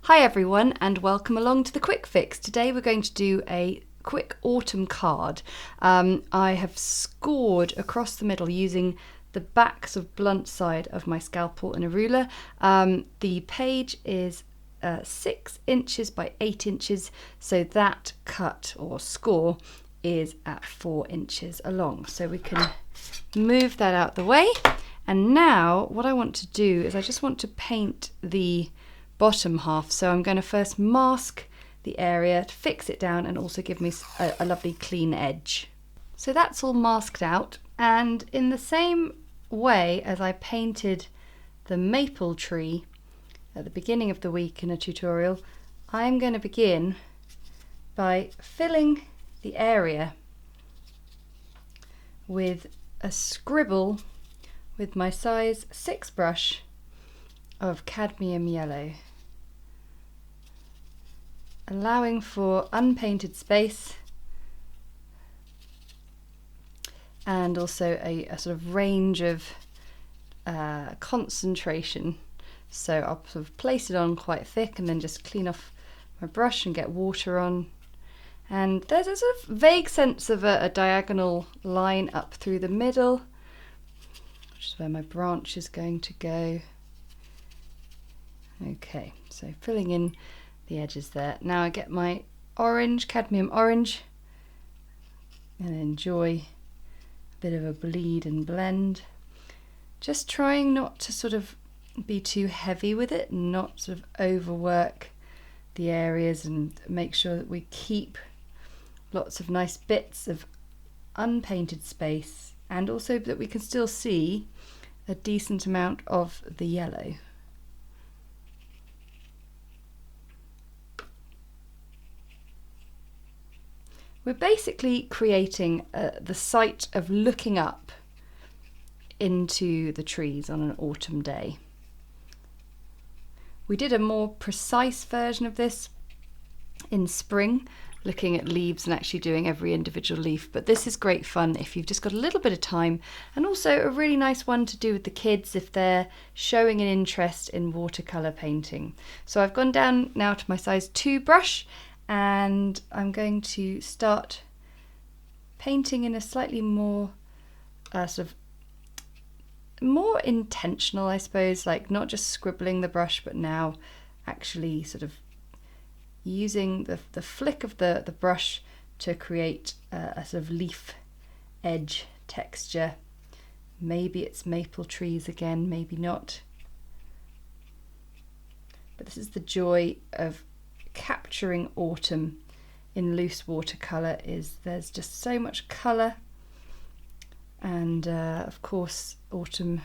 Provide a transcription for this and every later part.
Hi everyone and welcome along to the Quick Fix. Today we're going to do a quick autumn card. I have scored across the middle using the back sort of blunt side of my scalpel and a ruler. The page is 6 inches by 8 inches, so that cut or score is at 4 inches along. So we can move that out the way. And now what I want to do is I just want to paint the bottom half. So I'm going to first mask the area to fix it down and also give me a lovely clean edge. So that's all masked out, and in the same way as I painted the maple tree at the beginning of the week in a tutorial, I'm going to begin by filling the area with a scribble with my size 6 brush of cadmium yellow, allowing for unpainted space and also a sort of range of concentration. So I'll sort of place it on quite thick and then just clean off my brush and get water on. And there's a sort of vague sense of a diagonal line up through the middle, which is where my branch is going to go. Okay, so filling in the edges there. Now I get my orange, cadmium orange, and enjoy a bit of a bleed and blend. Just trying not to sort of be too heavy with it, not sort of overwork the areas, and make sure that we keep lots of nice bits of unpainted space, and also that we can still see a decent amount of the yellow. We're basically creating the sight of looking up into the trees on an autumn day. We did a more precise version of this in spring, looking at leaves and actually doing every individual leaf, but this is great fun if you've just got a little bit of time, and also a really nice one to do with the kids if they're showing an interest in watercolour painting. So I've gone down now to my size 2 brush, and I'm going to start painting in a slightly more sort of more intentional, I suppose, like not just scribbling the brush, but now actually sort of using the flick of the brush to create a sort of leaf edge texture. Maybe it's maple trees again, maybe not. But this is the joy of capturing autumn in loose watercolour, is there's just so much colour, and of course autumn,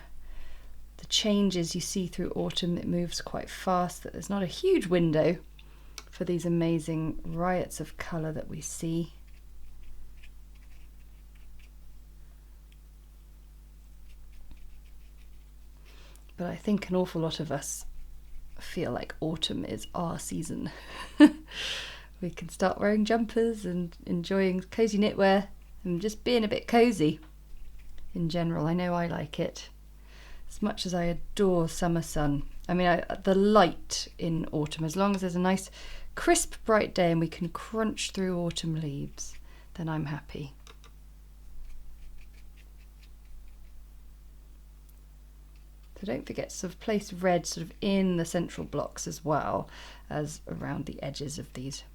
the changes you see through autumn, it moves quite fast, that there's not a huge window for these amazing riots of colour that we see. But I think an awful lot of us feel like autumn is our season. We can start wearing jumpers and enjoying cosy knitwear and just being a bit cosy in general. I know I like it as much as I adore summer sun. I mean, the light in autumn, as long as there's a nice crisp bright day and we can crunch through autumn leaves, then I'm happy. So don't forget to sort of place red sort of in the central blocks as well as around the edges of these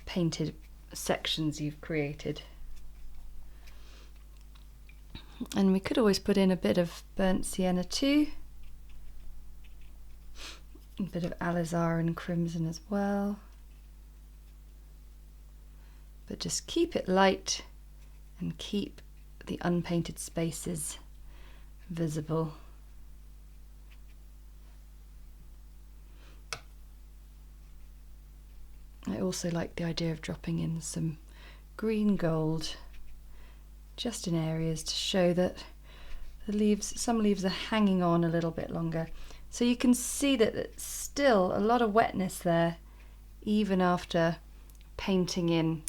painted sections you've created. And we could always put in a bit of burnt sienna too, a bit of alizarin crimson as well, but just keep it light and keep the unpainted spaces visible. I also like the idea of dropping in some green gold just in areas to show that the leaves, some leaves are hanging on a little bit longer. So you can see that it's still a lot of wetness there, even after painting in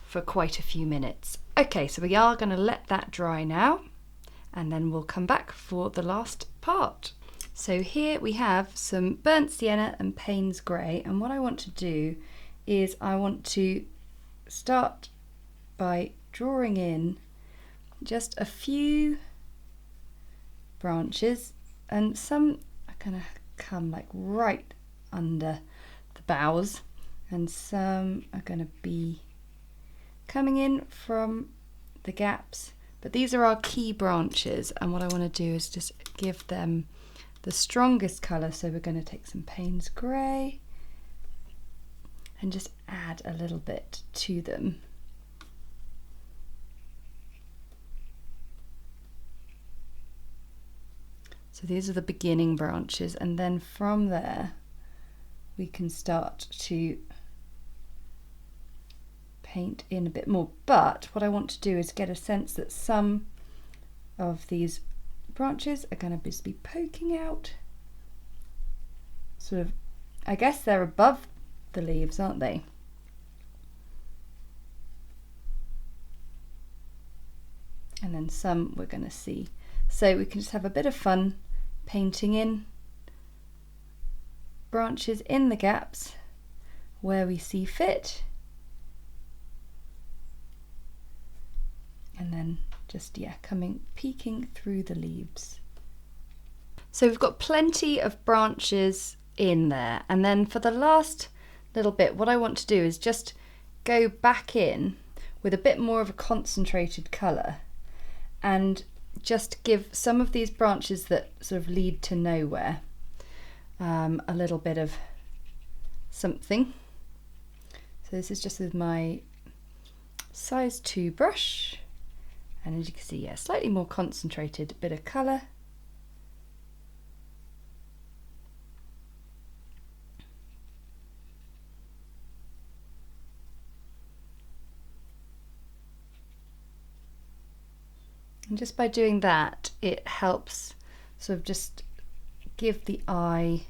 for quite a few minutes. Okay, so we are going to let that dry now, and then we'll come back for the last part. So here we have some burnt sienna and Payne's grey, and what I want to do is I want to start by drawing in just a few branches, and some are going to come like right under the boughs, and some are going to be coming in from the gaps, but these are our key branches, and what I want to do is just give them the strongest colour. So we're going to take some Payne's grey and just add a little bit to them. So these are the beginning branches, and then from there we can start to paint in a bit more. But what I want to do is get a sense that some of these branches are going to just be poking out, sort of, I guess they're above the leaves, aren't they? And then some we're going to see. So we can just have a bit of fun painting in branches in the gaps where we see fit, and then just, yeah, peeking through the leaves. So we've got plenty of branches in there, and then for the last little bit, what I want to do is just go back in with a bit more of a concentrated colour and just give some of these branches that sort of lead to nowhere a little bit of something. So this is just with my size 2 brush, and as you can see, yeah, slightly more concentrated bit of colour. And just by doing that, it helps sort of just give the eye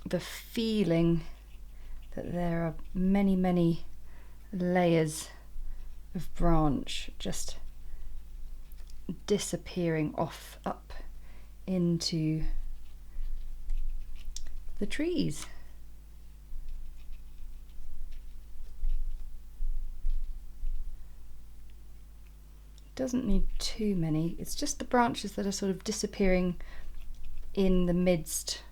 the feeling that there are many, many layers of branch just disappearing off up into the trees. Doesn't need too many, it's just the branches that are sort of disappearing in the midst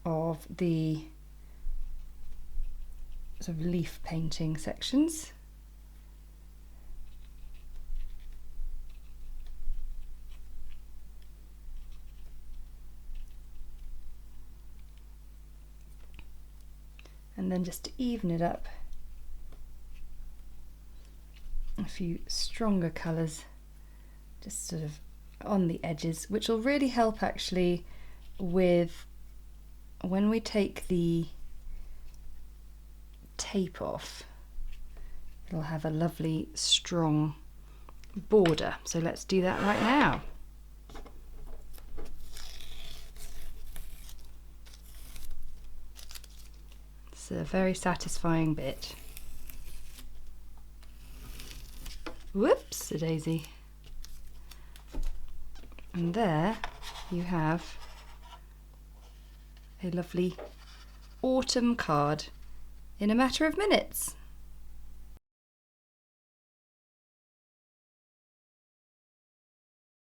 of the sort of leaf painting sections. And then just to even it up, a few stronger colours just sort of on the edges, which will really help actually with when we take the tape off. It'll have a lovely strong border, so let's do that right now. It's a very satisfying bit. Whoops, a daisy. And there you have a lovely autumn card in a matter of minutes.